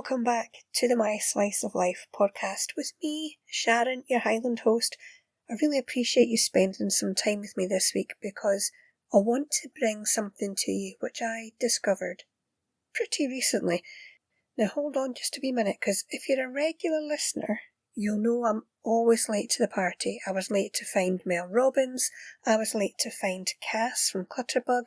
welcome back to the My Slice of Life podcast with me, Sharon, your Highland host. I really appreciate you spending some time with me this week because I want to bring something to you which I discovered pretty recently. Now hold on just a wee minute, because if you're a regular listener, you'll know I'm always late to the party. I was late to find Mel Robbins, I was late to find Cass from Clutterbug,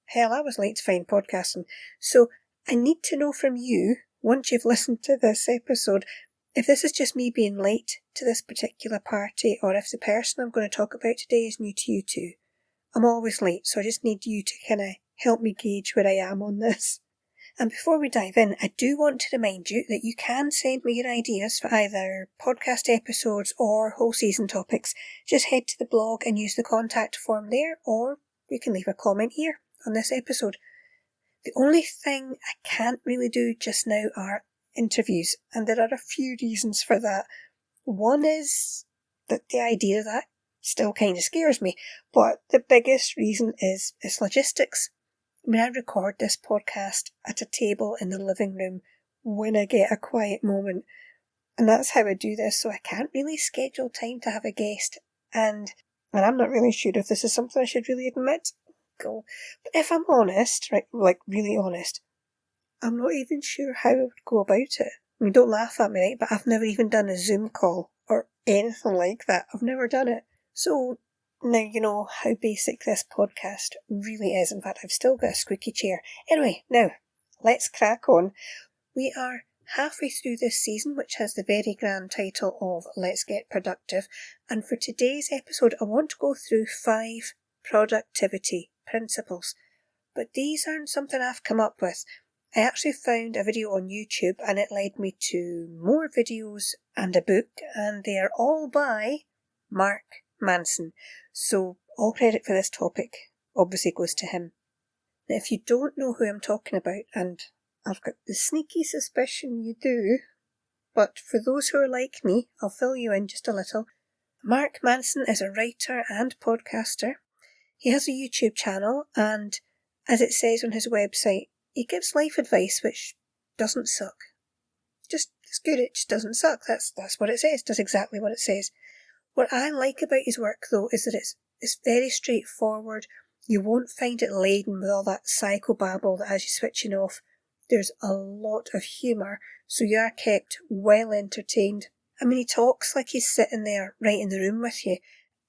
hell, I was late to find podcasting. So I need to know from you, once you've listened to this episode, if this is just me being late to this particular party, or if the person I'm going to talk about today is new to you too. I'm always late, so I just need you to kind of help me gauge where I am on this. And before we dive in, I do want to remind you that you can send me your ideas for either podcast episodes or whole season topics. Just head to the blog and use the contact form there, or you can leave a comment here on this episode. The only thing I can't really do just now are interviews, and there are a few reasons for that. One is that the idea of that still kind of scares me, but the biggest reason is logistics. I mean, I record this podcast at a table in the living room when I get a quiet moment, and that's how I do this, so I can't really schedule time to have a guest, and I'm not really sure if this is something I should really admit. But if I'm honest, right, like really honest, I'm not even sure how I would go about it. I mean, don't laugh at me, right, but I've never even done a Zoom call or anything like that. I've never done it. So now you know how basic this podcast really is. In fact, I've still got a squeaky chair. Anyway, now, let's crack on. We are halfway through this season, which has the very grand title of Let's Get Productive. And for today's episode, I want to go through 5 productivity principles. But these aren't something I've come up with. I actually found a video on YouTube and it led me to more videos and a book, and they are all by Mark Manson. So all credit for this topic obviously goes to him. Now, if you don't know who I'm talking about, and I've got the sneaky suspicion you do, but for those who are like me, I'll fill you in just a little. Mark Manson is a writer and podcaster. He has a YouTube channel, and as it says on his website, he gives life advice which doesn't suck. It's good, it just doesn't suck. That's what it says, does exactly what it says. What I like about his work, though, is that it's very straightforward. You won't find it laden with all that psychobabble that has you switching off. There's a lot of humour, so you are kept well entertained. I mean, he talks like he's sitting there right in the room with you.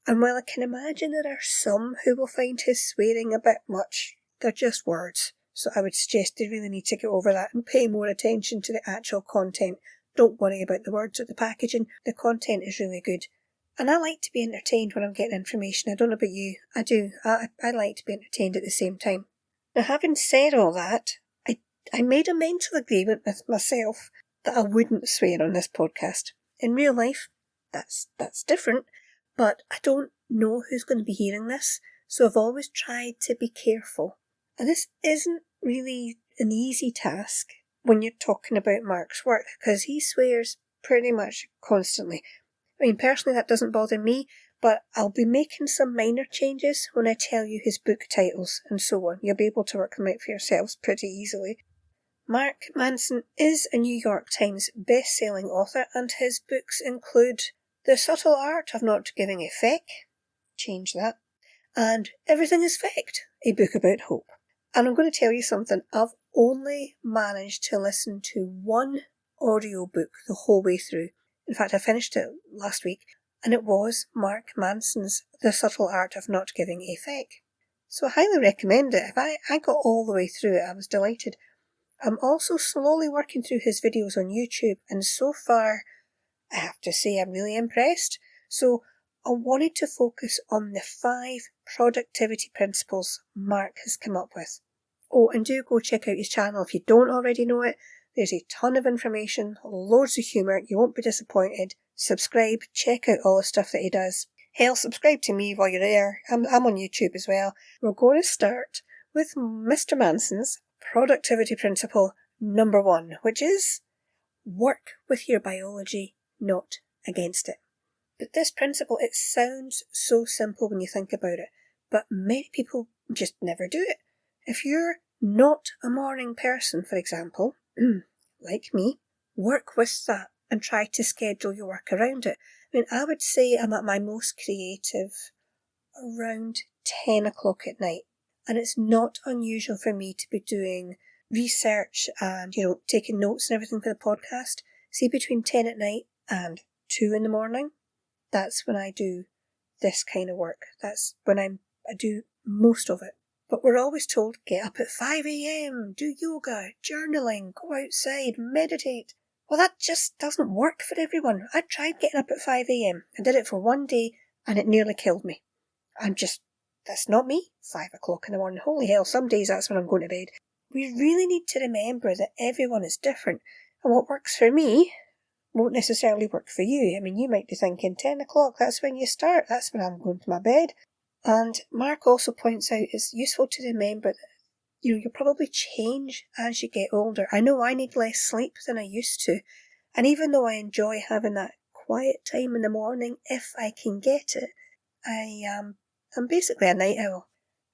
And while I can imagine there are some who will find his swearing a bit much, they're just words. So I would suggest they really need to get over that and pay more attention to the actual content. Don't worry about the words or the packaging. The content is really good. And I like to be entertained when I'm getting information. I don't know about you. I do. I like to be entertained at the same time. Now, having said all that, I made a mental agreement with myself that I wouldn't swear on this podcast. In real life, that's different. But I don't know who's going to be hearing this, so I've always tried to be careful. And this isn't really an easy task when you're talking about Mark's work, because he swears pretty much constantly. I mean, personally that doesn't bother me, but I'll be making some minor changes when I tell you his book titles and so on. You'll be able to work them out for yourselves pretty easily. Mark Manson is a New York Times best-selling author, and his books include The Subtle Art of Not Giving a Feck, change that, and Everything is Fecked, a book about hope. And I'm going to tell you something, I've only managed to listen to one audio book the whole way through. In fact, I finished it last week, and it was Mark Manson's The Subtle Art of Not Giving a Feck. So I highly recommend it. If I got all the way through it, I was delighted. I'm also slowly working through his videos on YouTube, and so far, I have to say I'm really impressed. So I wanted to focus on the 5 productivity principles Mark has come up with. Oh, and do go check out his channel if you don't already know it. There's a ton of information, loads of humour, you won't be disappointed. Subscribe, check out all the stuff that he does. Hell, subscribe to me while you're there. I'm on YouTube as well. We're going to start with Mr. Manson's productivity principle number 1, which is work with your biology, not against it. But this principle, it sounds so simple when you think about it, but many people just never do it. If you're not a morning person, for example, like me, work with that and try to schedule your work around it. I mean, I would say I'm at my most creative around 10 o'clock at night. And it's not unusual for me to be doing research and, taking notes and everything for the podcast. See, between 10 at night and 2 in the morning, that's when I do this kind of work. That's when I do most of it. But we're always told, get up at 5 a.m, do yoga, journaling, go outside, meditate. Well, that just doesn't work for everyone. I tried getting up at 5 a.m. I did it for one day and it nearly killed me. That's not me. 5 o'clock in the morning. Holy hell, some days that's when I'm going to bed. We really need to remember that everyone is different. And what works for me won't necessarily work for you. I mean, you might be thinking 10 o'clock, that's when you start. That's when I'm going to my bed. And Mark also points out it's useful to remember that, you'll probably change as you get older. I know I need less sleep than I used to. And even though I enjoy having that quiet time in the morning, if I can get it, I'm basically a night owl.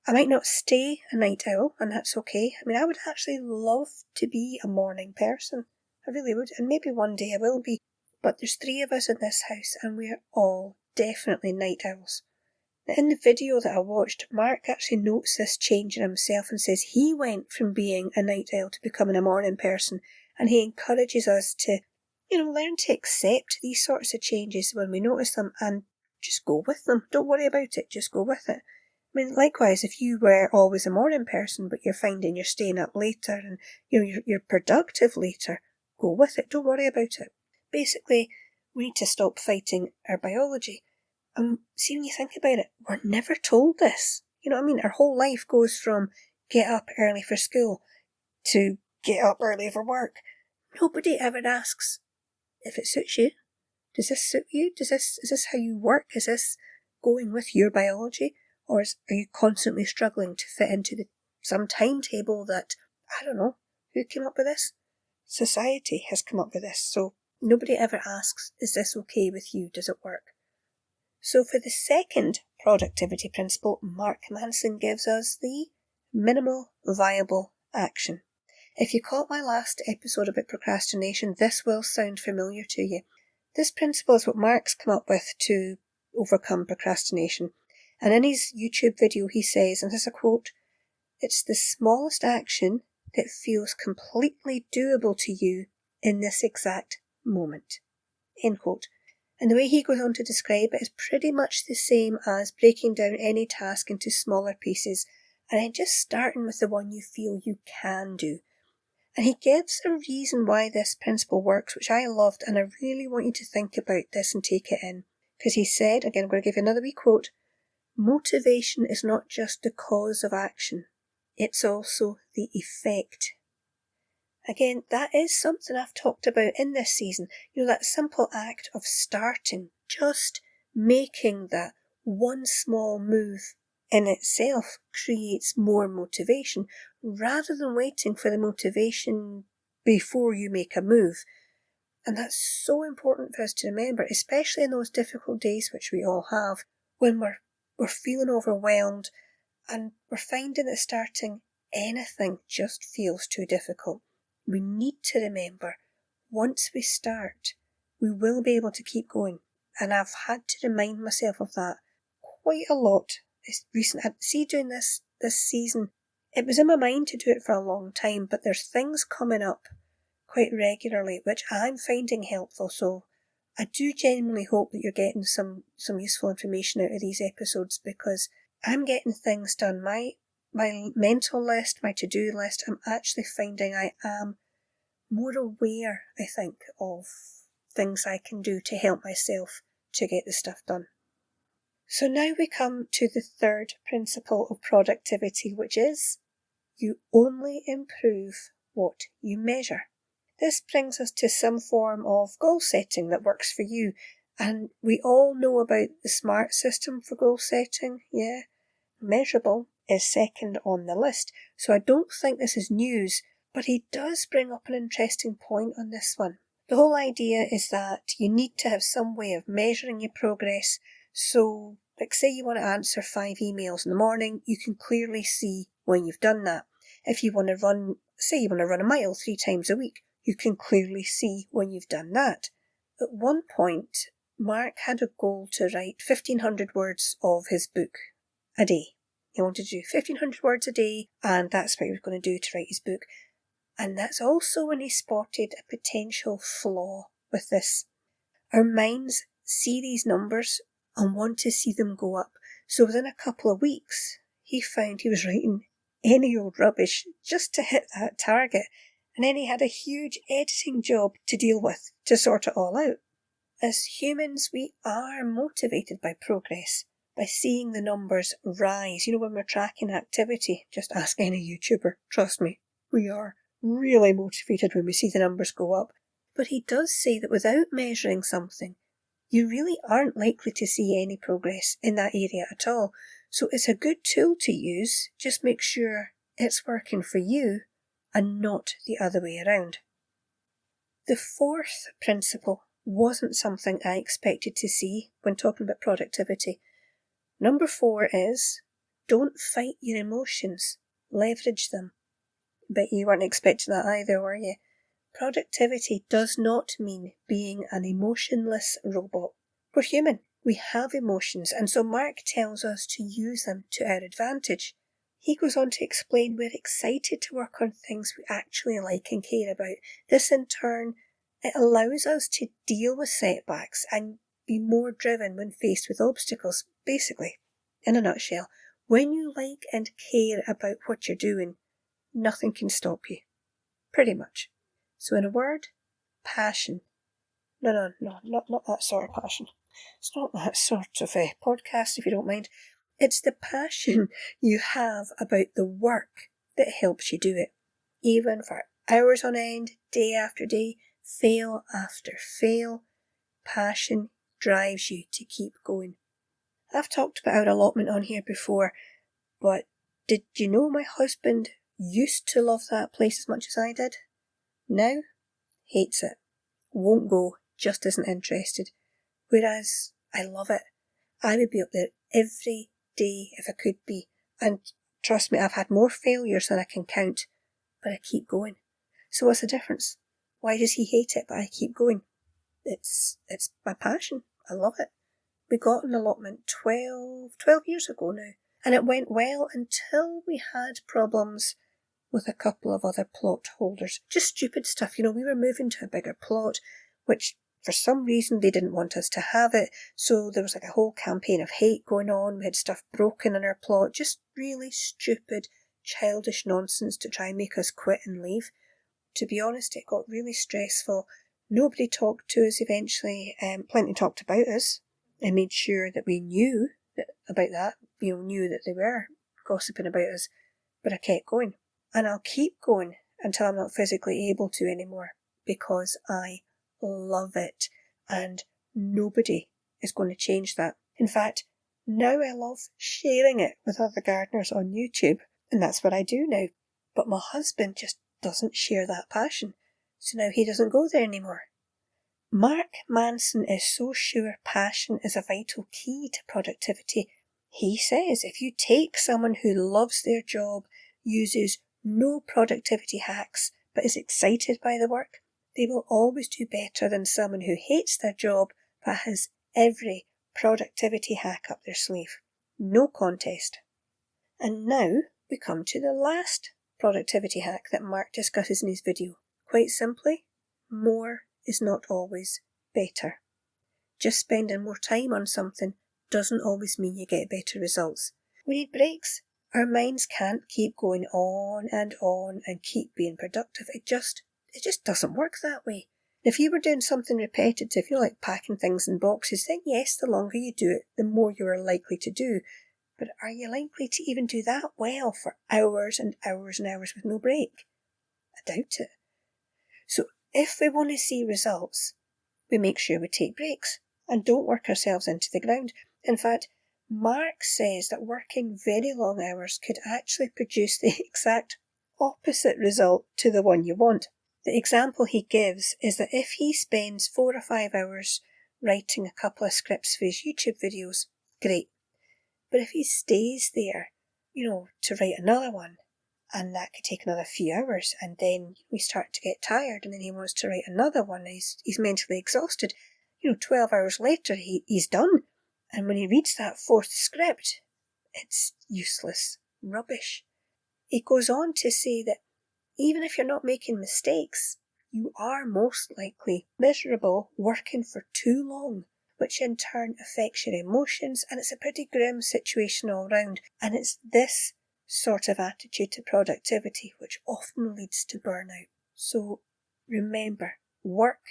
I might not stay a night owl, and that's okay. I mean, I would actually love to be a morning person. I really would, and maybe one day I will be. But there's 3 of us in this house, and we're all definitely night owls. Now, in the video that I watched, Mark actually notes this change in himself and says he went from being a night owl to becoming a morning person, and he encourages us to, learn to accept these sorts of changes when we notice them and just go with them. Don't worry about it, just go with it. I mean, likewise, if you were always a morning person, but you're finding you're staying up later and you're productive later, go with it. Don't worry about it. Basically, we need to stop fighting our biology. See, when you think about it, we're never told this. You know what I mean? Our whole life goes from get up early for school to get up early for work. Nobody ever asks if it suits you. Does this suit you? Is this how you work? Is this going with your biology? Or are you constantly struggling to fit into some timetable that, I don't know, who came up with this? Society has come up with this. So nobody ever asks, is this okay with you? Does it work? So for the second productivity principle, Mark Manson gives us the minimal viable action. If you caught my last episode about procrastination, this will sound familiar to you. This principle is what Mark's come up with to overcome procrastination. And in his YouTube video he says, and this is a quote, "It's the smallest action that feels completely doable to you in this exact moment." End quote. And the way he goes on to describe it is pretty much the same as breaking down any task into smaller pieces and then just starting with the one you feel you can do. And he gives a reason why this principle works, which I loved, and I really want you to think about this and take it in. Because he said, again, I'm going to give you another wee quote, "Motivation is not just the cause of action, it's also the effect." Again, that is something I've talked about in this season. That simple act of starting, just making that one small move in itself creates more motivation rather than waiting for the motivation before you make a move. And that's so important for us to remember, especially in those difficult days which we all have, when we're feeling overwhelmed and we're finding that starting anything just feels too difficult. We need to remember, once we start, we will be able to keep going. And I've had to remind myself of that quite a lot. Doing this season, it was in my mind to do it for a long time, but there's things coming up quite regularly which I'm finding helpful. So I do genuinely hope that you're getting some useful information out of these episodes, because I'm getting things done. My mental list, my to-do list, I'm actually finding I am more aware, I think, of things I can do to help myself to get the stuff done. So now we come to the third principle of productivity, which is you only improve what you measure. This brings us to some form of goal setting that works for you. And we all know about the SMART system for goal setting, yeah? Measurable is second on the list, so I don't think this is news, but he does bring up an interesting point on this one. The whole idea is that you need to have some way of measuring your progress. So, say you want to answer 5 emails in the morning, you can clearly see when you've done that. If you want to run, say you want to run a mile 3 times a week, You can clearly see when you've done that. At one point, Mark had a goal to write 1,500 words of his book a day. He wanted to do 1,500 words a day, and that's what he was going to do to write his book. And that's also when he spotted a potential flaw with this. Our minds see these numbers and want to see them go up. So within a couple of weeks, he found he was writing any old rubbish just to hit that target. And then he had a huge editing job to deal with to sort it all out. As humans, we are motivated by progress, by seeing the numbers rise. When we're tracking activity, just ask any YouTuber, trust me, we are really motivated when we see the numbers go up. But he does say that without measuring something, you really aren't likely to see any progress in that area at all. So it's a good tool to use, just make sure it's working for you and not the other way around. The fourth principle wasn't something I expected to see when talking about productivity. Number 4 is, don't fight your emotions, leverage them. Bet you weren't expecting that either, were you? Productivity does not mean being an emotionless robot. We're human. We have emotions, and so Mark tells us to use them to our advantage. He goes on to explain we're excited to work on things we actually like and care about. This in turn, it allows us to deal with setbacks and be more driven when faced with obstacles. Basically, in a nutshell, when you like and care about what you're doing, nothing can stop you. Pretty much. So in a word, passion. No, not that sort of passion. It's not that sort of a podcast, if you don't mind. It's the passion you have about the work that helps you do it. Even for hours on end, day after day, fail after fail, passion drives you to keep going. I've talked about our allotment on here before, but did you know my husband used to love that place as much as I did? Now, hates it. Won't go, just isn't interested. Whereas, I love it. I would be up there every day if I could be. And trust me, I've had more failures than I can count, but I keep going. So what's the difference? Why does he hate it, but I keep going? It's my passion. I love it. We got an allotment 12 years ago now. And it went well until we had problems with a couple of other plot holders. Just stupid stuff. We were moving to a bigger plot, which for some reason they didn't want us to have it. So there was like a whole campaign of hate going on. We had stuff broken in our plot. Just really stupid, childish nonsense to try and make us quit and leave. To be honest, it got really stressful. Nobody talked to us eventually. Plenty talked about us and made sure that we knew about that. Knew that they were gossiping about us. But I kept going. And I'll keep going until I'm not physically able to anymore, because I love it and nobody is going to change that. In fact, now I love sharing it with other gardeners on YouTube, and that's what I do now. But my husband just doesn't share that passion, so now he doesn't go there anymore. Mark Manson is so sure passion is a vital key to productivity. He says if you take someone who loves their job, uses no productivity hacks, but is excited by the work, they will always do better than someone who hates their job but has every productivity hack up their sleeve. No contest. And now we come to the last productivity hack that Mark discusses in his video. Quite simply, more is not always better. Just spending more time on something doesn't always mean you get better results. We need breaks. Our minds can't keep going on and keep being productive. It just doesn't work that way. If you were doing something repetitive, like packing things in boxes, then yes, the longer you do it, the more you are likely to do. But are you likely to even do that well for hours and hours and hours with no break? I doubt it. So if we want to see results, we make sure we take breaks and don't work ourselves into the ground. In fact, Mark says that working very long hours could actually produce the exact opposite result to the one you want. The example he gives is that if he spends 4 or 5 hours writing a couple of scripts for his YouTube videos, great. But if he stays there, to write another one and that could take another few hours, and then we start to get tired, and then he wants to write another one. He's mentally exhausted. 12 hours later, he's done. And when he reads that fourth script, it's useless rubbish. He goes on to say that even if you're not making mistakes, you are most likely miserable working for too long, which in turn affects your emotions, and it's a pretty grim situation all round. And it's this sort of attitude to productivity which often leads to burnout. So remember, work,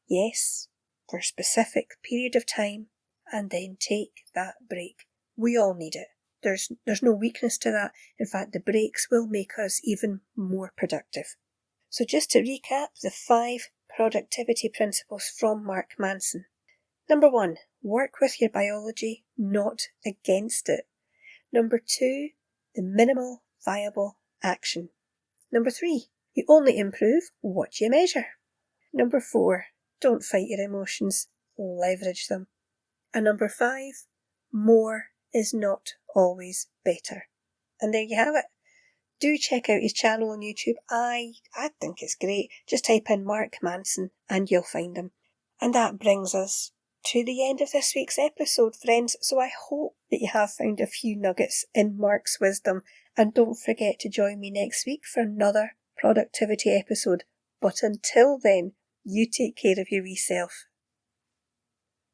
yes, for a specific period of time, and then take that break. We all need it. There's no weakness to that. In fact, the breaks will make us even more productive. So just to recap the 5 productivity principles from Mark Manson. Number 1, work with your biology, not against it. Number 2, the minimal viable action. Number 3, you only improve what you measure. Number 4, don't fight your emotions, leverage them. And number 5, more is not always better. And there you have it. Do check out his channel on YouTube. I think it's great. Just type in Mark Manson and you'll find him. And that brings us to the end of this week's episode, friends. So I hope that you have found a few nuggets in Mark's wisdom. And don't forget to join me next week for another productivity episode. But until then, you take care of your wee self.